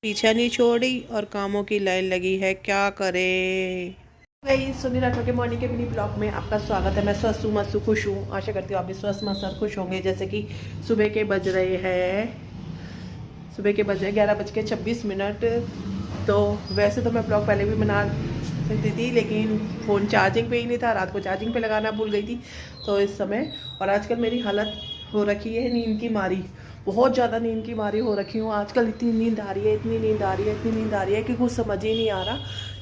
पीछा नहीं छोड़ी और कामों की लाइन लगी है, क्या करे। भाई सुनी राठौर के मॉर्निंग के मिनी ब्लॉग में आपका स्वागत है। मैं स्वस्थ हूँ, मस्त खुश हूँ। आशा करती हूँ आप भी स्वस्थ मस्त खुश होंगे। जैसे कि सुबह के बज रहे हैं, सुबह के बज रहे 11:26। तो वैसे तो मैं ब्लॉग पहले भी बना सकती थी, लेकिन फ़ोन चार्जिंग पे ही नहीं था। रात को चार्जिंग पे लगाना भूल गई थी। तो इस समय और आजकल मेरी हालत हो रखी है नींद की मारी, बहुत ज़्यादा नींद की मारी हो रखी हूँ आजकल। इतनी नींद आ रही है, इतनी नींद आ रही है, इतनी नींद आ रही है कि कुछ समझ ही नहीं आ रहा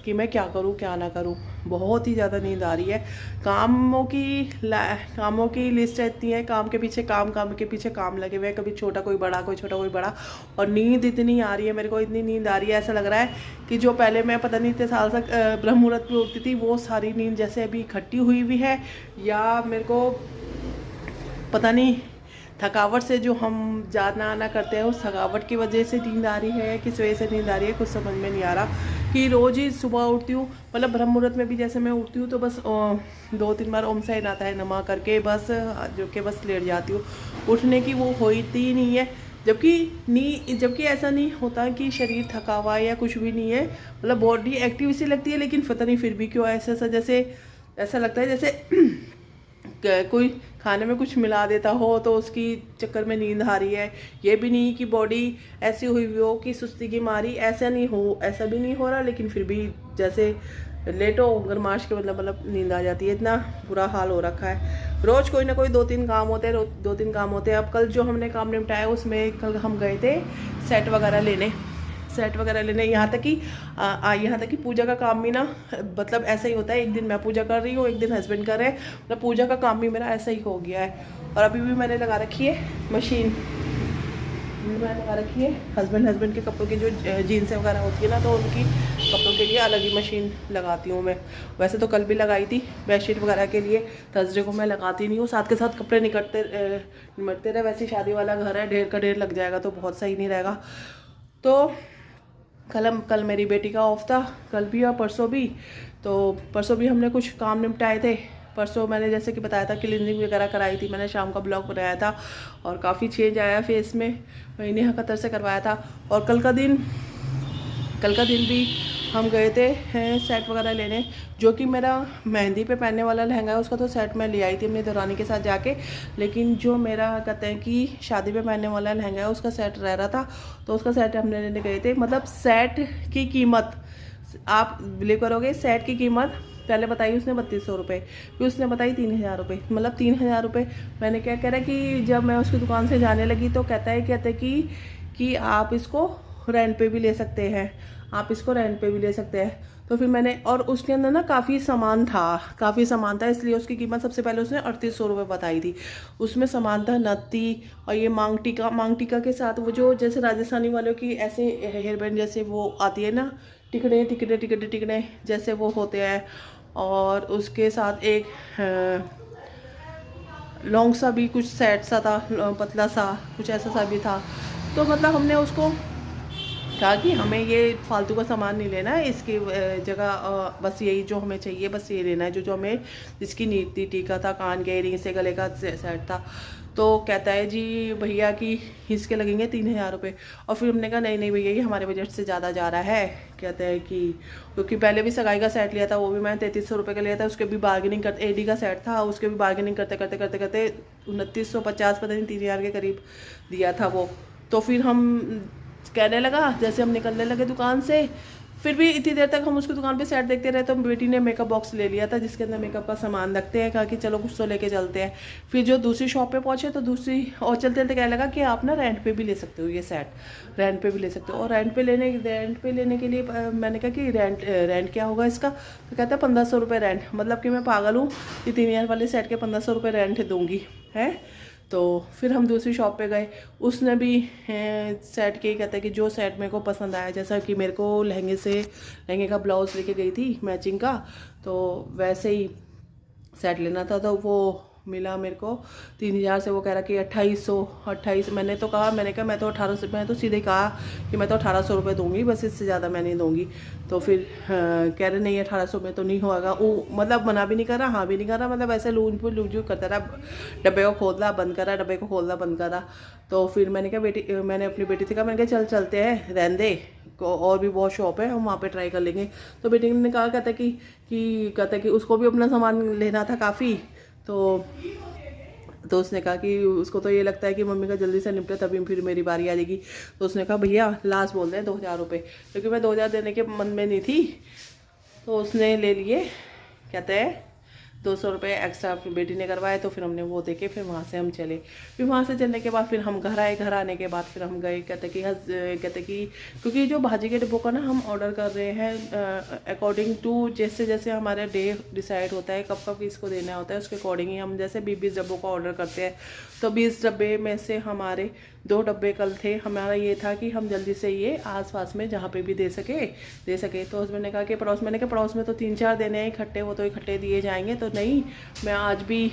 कि मैं क्या करूँ क्या ना करूँ। बहुत ही ज़्यादा नींद आ रही है। कामों की लिस्ट इतनी है, काम के पीछे काम, काम के पीछे काम लगे हुए हैं, कभी छोटा कोई बड़ा, कोई छोटा कोई बड़ा। और नींद इतनी आ रही है मेरे को, इतनी नींद आ रही है, ऐसा लग रहा है कि जो पहले मैं पता नहीं इतने साल तक ब्रह्म मुहूर्त पे उठती थी, वो सारी नींद जैसे अभी इकट्ठी हुई हुई है, या मेरे को पता नहीं थकावट से जो हम जाना आना करते हैं उस थकावट की वजह से नींद आ रही है, किस वजह से नींद आ रही है, कुछ समझ में नहीं आ रहा। कि रोज़ ही सुबह उठती हूँ, मतलब ब्रह्म मुहूर्त में भी जैसे मैं उठती हूँ तो बस 2-3 बार ओम से नाता है नमा करके बस जो कि बस लेट जाती हूँ। उठने की वो होती ही नहीं है। जबकि ऐसा नहीं होता कि शरीर थका हुआ है या कुछ भी नहीं है, मतलब बॉडी एक्टिव सी लगती है, लेकिन पता नहीं फिर भी क्यों ऐसा जैसे ऐसा लगता है जैसे कोई खाने में कुछ मिला देता हो तो उसकी चक्कर में नींद आ रही है। ये भी नहीं कि बॉडी ऐसी हुई हुई हो कि सुस्ती की मारी, ऐसा नहीं हो, ऐसा भी नहीं हो रहा, लेकिन फिर भी जैसे लेटो गरमाश के मतलब नींद आ जाती है। इतना बुरा हाल हो रखा है। रोज़ कोई ना कोई 2-3 काम होते हैं, 2-3 काम होते हैं। अब कल जो हमने काम निपटाया उसमें कल हम गए थे सेट वगैरह लेने। यहाँ तक कि पूजा का काम भी ना, मतलब ऐसा ही होता है, एक दिन मैं पूजा कर रही हूँ, एक दिन हस्बैंड कर रहे हैं। मतलब पूजा का काम भी मेरा ऐसा ही हो गया है। और अभी भी मैंने लगा रखी है मशीन, मैंने लगा रखी है हस्बैंड के कपड़ों की जो जीन्स वगैरह होती है ना, तो उनकी कपड़ों के लिए अलग ही मशीन लगाती हूँ मैं। वैसे तो कल भी लगाई थी बेडशीट वगैरह के लिए, थर्सडे को मैं लगाती नहीं हूँ। साथ के साथ कपड़े निमटते रहे। वैसे शादी वाला घर है, ढेर का ढेर लग जाएगा तो बहुत सही नहीं रहेगा। तो कल मेरी बेटी का ऑफ था, कल भी और परसों भी। तो परसों भी हमने कुछ काम निपटाए थे। परसों मैंने जैसे कि बताया था क्लीनिंग वगैरह कराई थी, मैंने शाम का ब्लॉग बनाया था और काफ़ी चेंज आया फेस में, नेहा कतर से करवाया था। और कल का दिन भी हम गए थे सेट वगैरह लेने। जो कि मेरा मेहंदी पे पहनने वाला लहंगा है उसका तो सेट मैं ले आई थी अपनी दौरानी के साथ जाके, लेकिन जो मेरा कहते हैं कि शादी पे पहनने वाला लहंगा है उसका सेट रह रहा था, तो उसका सेट हम लेने गए थे। मतलब सेट की कीमत आप बिलीव करोगे, सेट की कीमत पहले बताई उसने 3200 रुपये, फिर उसने बताई 3000 रुपये, मतलब 3000 रुपये। मैंने क्या कह रहा कि जब मैं उसकी दुकान से जाने लगी तो कहते कि आप इसको रेंट पे भी ले सकते हैं, आप इसको रेंट पे भी ले सकते हैं। तो फिर मैंने, और उसके अंदर ना काफ़ी सामान था, इसलिए उसकी कीमत सबसे पहले उसने 3800 रुपये बताई थी। उसमें सामान था नत्ती और ये मांग टीका के साथ वो जो जैसे राजस्थानी वालों की ऐसे हेयर बैंड जैसे वो आती है ना, टिकड़े जैसे वो होते हैं। और उसके साथ एक लॉन्ग सा भी कुछ सेट सा था, पतला सा कुछ ऐसा सा भी था। तो मतलब हमने उसको कहा कि हमें ये फालतू का सामान नहीं लेना है, इसकी जगह बस यही जो हमें चाहिए बस ये लेना है, जो हमें जिसकी नीड थी। टीका था, कान के इयरिंग से, गले का सेट था। तो कहता है जी भैया कि इसके लगेंगे 3000 रुपये। और फिर हमने कहा नहीं भैया ये हमारे बजट से ज़्यादा जा रहा है। कहते हैं कि क्योंकि पहले भी सगाई का सेट लिया था, वो भी मैंने 3300 रुपये का लिया था, उसके भी बार्गेनिंग करते, एडी का सेट था, उसके भी बार्गेनिंग करते 2950 पता नहीं 3000 के करीब दिया था वो। तो फिर हम कहने लगा, जैसे हम निकलने लगे दुकान से, फिर भी इतनी देर तक हम उसकी दुकान पे सेट देखते रहे, तो बेटी ने मेकअप बॉक्स ले लिया था जिसके अंदर मेकअप का सामान रखते हैं। कहा कि चलो कुछ तो लेके चलते हैं। फिर जो दूसरी शॉप पे पहुंचे तो दूसरी और चलते चलते कहने लगा कि आप ना रेंट पे भी ले सकते हो, ये सेट रेंट पे भी ले सकते हो। और रेंट पे लेने के लिए मैंने कहा कि रेंट क्या होगा इसका, तो कहता है 1500 रुपये रेंट। मतलब कि मैं पागल हूँ कि 3000 वाले सेट के 1500 रुपये रेंट दूँगी है। तो फिर हम दूसरी शॉप पे गए, उसने भी सेट के कहता है कि जो सेट मेरे को पसंद आया, जैसा कि मेरे को लहंगे का ब्लाउज़ लेके गई थी मैचिंग का, तो वैसे ही सेट लेना था। तो वो मिला मेरे को 3000 से। वो कह रहा कि 2800। मैंने कहा मैं तो 1800, मैं तो सीधे कहा कि मैं तो 1800 रुपये दूँगी, बस इससे ज़्यादा मैं नहीं दूँगी। तो फिर कह रहे नहीं 1800 में तो नहीं होगा। वो मतलब मना भी नहीं कर रहा, हाँ भी नहीं कर रहा, मतलब ऐसे लूज करता रहा, डब्बे को खोल रहा बंद कर रहा, तो फिर मैंने अपनी बेटी से कहा, मैंने कहा चलते हैं, रहने दे, और भी बहुत शॉप है, हम वहाँ पे ट्राई कर लेंगे। तो बेटी ने कहा कहता कि उसको भी अपना सामान लेना था काफ़ी, तो उसने कहा कि उसको तो ये लगता है कि मम्मी का जल्दी से निपटे तभी फिर मेरी बारी आ जाएगी। तो उसने कहा भैया लास्ट बोल दें 2000 रुपये, क्योंकि मैं 2000 देने के मन में नहीं थी। तो उसने ले लिए, कहते हैं 200 रुपये एक्स्ट्रा फिर बेटी ने करवाए। तो फिर हमने वो देखे, फिर वहाँ से हम चले। फिर वहाँ से चलने के बाद फिर हम घर आए। घर आने के बाद फिर हम गए, कहते कि क्योंकि जो भाजी के डिब्बों का ना हम ऑर्डर कर रहे हैं अकॉर्डिंग टू जैसे जैसे हमारा डे डिसाइड होता है, कब कब इसको देना होता है, उसके अकॉर्डिंग ही हम जैसे 20 डब्बों का ऑर्डर करते हैं। तो 20 डब्बे में से हमारे 2 डब्बे कल थे। हमारा ये था कि हम जल्दी से ये आसपास में जहाँ पे भी दे सके। तो उसमें ने कहा कि पड़ोस में तो 3-4 देने हैं इकट्ठे, वो तो इकट्ठे दिए जाएंगे। तो नहीं, मैं आज भी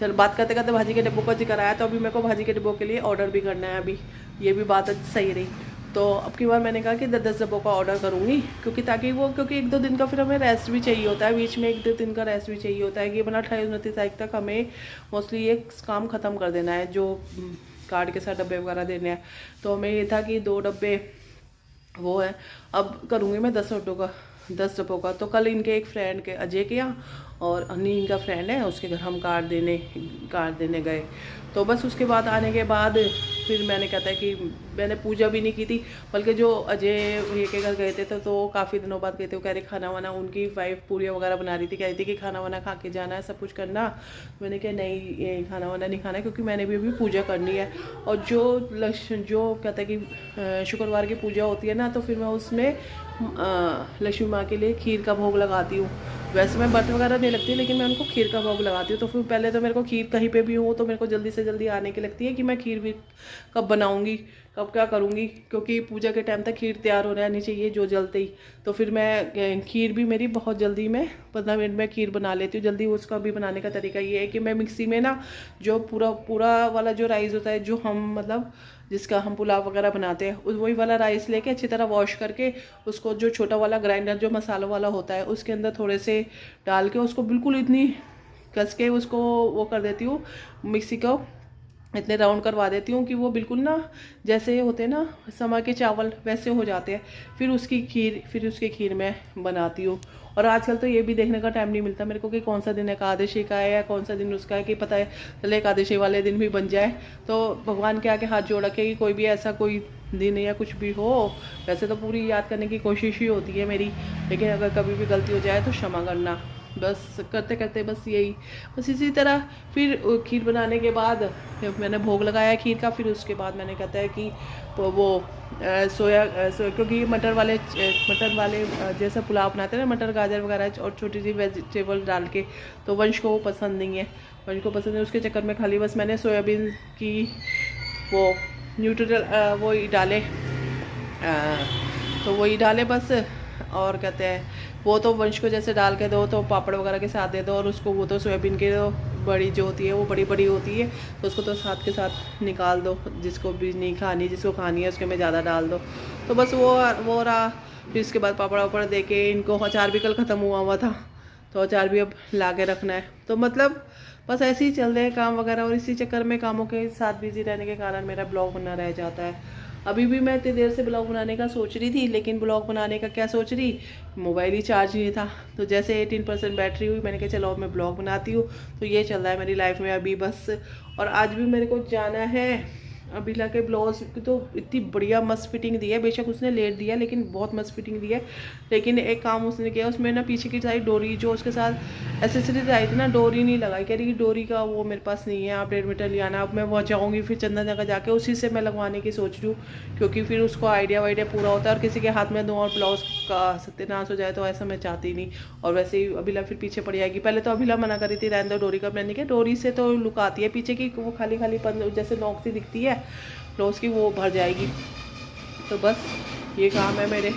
चल बात करते करते भाजी के डिब्बों का जिक्र आया, तो अभी मेरे को भाजी के डिब्बों के लिए ऑर्डर भी करना है। अभी ये भी बात सही रही। तो अब की बार मैंने कहा कि 10-10 डब्बों का ऑर्डर करूँगी, क्योंकि 1-2 दिन का फिर हमें रेस्ट भी चाहिए होता है, बीच में 1-2 दिन का रेस्ट भी चाहिए होता है कि बना 28-29 तारीख तक हमें मोस्टली ये काम ख़त्म कर देना है, जो कार्ड के साथ डब्बे वगैरह देने हैं। तो हमें ये था कि 2 डब्बे वो है। अब करूँगी मैं 10 डब्बों का। तो कल इनके एक फ्रेंड के अजय के यहाँ और अन्नी इनका फ्रेंड है, उसके घर हम कार्ड देने गए। तो बस उसके बाद आने के बाद फिर मैंने कहता है कि मैंने पूजा भी नहीं की थी, बल्कि जो अजय भैया के घर गए थे तो काफ़ी दिनों बाद गए थे। वो कह रहे खाना वाना, उनकी वाइफ पूरियाँ वगैरह बना रही थी, कह रही थी कि खाना वाना खा के जाना है, सब कुछ करना। मैंने कहा नहीं, ये खाना वाना नहीं खाना है, क्योंकि मैंने भी अभी पूजा करनी है। और जो कहता है कि शुक्रवार की पूजा होती है ना, तो फिर मैं उसमें लक्ष्मी माँ के लिए खीर का भोग लगाती हूँ। वैसे मैं व्रत वगैरह नहीं लगती, लेकिन मैं उनको खीर का भोग लगाती हूँ। तो फिर पहले तो मेरे को खीर कहीं पे भी हो तो मेरे को जल्दी से जल्दी आने की लगती है कि मैं खीर भी कब बनाऊँगी, कब क्या करूँगी, क्योंकि पूजा के टाइम तक खीर तैयार हो रहनी चाहिए जो जलते ही। तो फिर मैं खीर भी मेरी बहुत जल्दी, मैं 15 मिनट में खीर बना लेती हूँ जल्दी। उसका भी बनाने का तरीका ये है कि मैं मिक्सी में ना जो पूरा वाला जो राइस होता है, जो हम मतलब जिसका हम पुलाव वगैरह बनाते हैं, वही वाला राइस लेके अच्छी तरह वॉश करके उसको जो छोटा वाला ग्राइंडर जो मसालों वाला होता है उसके अंदर थोड़े से डाल के उसको बिल्कुल इतनी कस के उसको वो कर देती हूँ, मिक्सी को इतने राउंड करवा देती हूँ कि वो बिल्कुल ना जैसे होते हैं ना समा के चावल वैसे हो जाते हैं। फिर उसकी खीर मैं बनाती हूँ। और आजकल तो ये भी देखने का टाइम नहीं मिलता मेरे को कि कौन सा दिन एकादशी का है या कौन सा दिन उसका है, कि पता है चले एकादशी वाले दिन भी बन जाए। तो भगवान के आगे हाथ जोड़ के कि कोई भी ऐसा कोई दिन या कुछ भी हो, वैसे तो पूरी याद करने की कोशिश ही होती है मेरी, लेकिन अगर कभी भी गलती हो जाए तो क्षमा करना। बस करते करते बस इसी तरह फिर खीर बनाने के बाद मैंने भोग लगाया खीर का। फिर उसके बाद मैंने कहता है कि वो सोया क्योंकि मटर वाले जैसा पुलाव बनाते हैं ना, मटर गाजर वगैरह और छोटी सी वेजिटेबल डाल के, तो वंश को वो पसंद नहीं है। वंश को पसंद है, उसके चक्कर में खाली बस मैंने सोयाबीन की वो न्यूट्रियल वो ही डाले, तो वही डाले बस। और कहते हैं वो तो वंश को जैसे डाल के दो तो पापड़ वगैरह के साथ दे दो, और उसको वो तो सोयाबीन की तो बड़ी जो होती है वो बड़ी बड़ी होती है, तो उसको तो साथ के साथ निकाल दो, जिसको भी नहीं खानी, जिसको खानी है उसके में ज़्यादा डाल दो। तो बस वो रहा। फिर इसके बाद पापड़ वापड़ दे के इनको, अचार भी कल ख़त्म हुआ था, तो अचार भी अब ला के रखना है। तो मतलब बस ऐसे ही चल रहे हैं काम वगैरह, और इसी चक्कर में कामों के साथ बिजी रहने के कारण मेरा ब्लॉग बनना रह जाता है। अभी भी मैं इतनी देर से ब्लॉग बनाने का सोच रही थी, लेकिन ब्लॉग बनाने का क्या सोच रही, मोबाइल ही चार्ज नहीं था। तो जैसे 18% बैटरी हुई, मैंने कहा चलो अब मैं ब्लॉग बनाती हूँ। तो ये चल रहा है मेरी लाइफ में अभी बस। और आज भी मेरे को जाना है अभिला के ब्लाउज की, तो इतनी बढ़िया मस्त फिटिंग दी है, बेशक उसने लेट दिया लेकिन बहुत मस्त फिटिंग दी है। लेकिन एक काम उसने किया, उसमें ना पीछे की साइड डोरी जो उसके साथ एसेसरीज आई थी ना, डोरी नहीं लगाई। कह रही कि डोरी का वो मेरे पास नहीं है, आप 1.5 मीटर ले आना। अब मैं वहाँ जाऊँगी फिर चंदन जगह जाके उसी से मैं लगवाने की सोच रही हूँ, क्योंकि फिर उसको आइडिया वाइडिया पूरा होता है, और किसी के हाथ में दूँ और ब्लाउज का सत्यानाश हो जाए तो ऐसा मैं चाहती नहीं। और वैसे ही अभिला फिर पीछे पड़ जाएगी। पहले तो अभिला मना करी थी रहने दो डोरी का, मैंने कहा डोरी से तो लुक आती है पीछे की, वो खाली जैसे नोक सी दिखती है ब्लाउज की, वो भर जाएगी। तो बस ये काम है मेरे।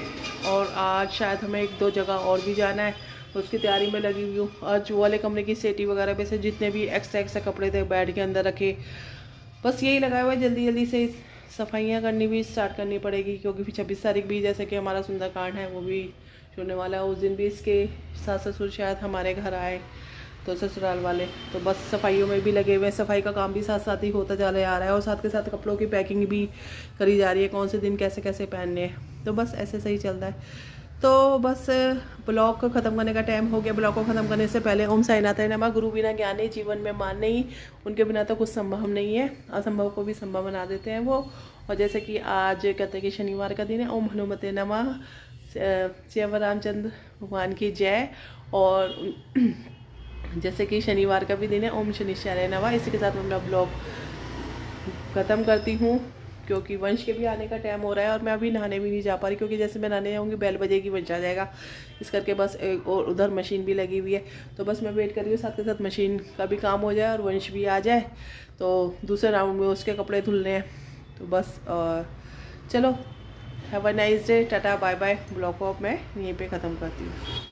और आज शायद हमें 1-2 जगह और भी जाना है, उसकी तैयारी में लगी हुई हूँ। आज वो वाले कमरे की सेटी वगैरह पे से जितने भी एक्स्ट्रा कपड़े थे बेड के अंदर रखे, बस यही लगाया हुआ है। जल्दी जल्दी से सफाइयाँ करनी भी स्टार्ट करनी पड़ेगी, क्योंकि फिर 26 तारीख भी जैसे कि हमारा सुंदरकांड है वो भी होने वाला है। उस दिन भी इसके सास ससुर शायद हमारे घर आए, तो ससुराल वाले, तो बस सफाइयों में भी लगे हुए हैं। सफाई का काम भी साथ साथ ही होता चला जा रहा है, और साथ के साथ कपड़ों की पैकिंग भी करी जा रही है, कौन से दिन कैसे कैसे पहनने हैं। तो बस ऐसे सही चलता है। तो बस ब्लॉग को ख़त्म करने का टाइम हो गया। ब्लॉग को ख़त्म करने से पहले ओम साईनाथाय नमः। गुरु बिना ज्ञानी, जीवन में मान्य ही, उनके बिना तो कुछ संभव नहीं है, असंभव को भी संभव बना देते हैं वो। और जैसे कि आज कहते हैं कि शनिवार का दिन है, ओम हनुमते नमः, श्याम रामचंद्र भगवान की जय। और जैसे कि शनिवार का भी दिन है, ओम शनिश्चराय नमः। इसी के साथ मैं अपना ब्लॉग ख़त्म करती हूँ, क्योंकि वंश के भी आने का टाइम हो रहा है और मैं अभी नहाने भी नहीं जा पा रही, क्योंकि जैसे मैं नहाने जाऊँगी बेल बजेगी, वंश आ जाएगा। इस करके बस और उधर मशीन भी लगी हुई है, तो बस मैं वेट कर रही हूँ साथ के साथ मशीन का भी काम हो जाए और वंश भी आ जाए, तो दूसरे राउंड में उसके कपड़े धुलने हैं। तो बस चलो, have a nice day, tata bye bye. Blog को अब मैं यहीं पर ख़त्म करती हूँ।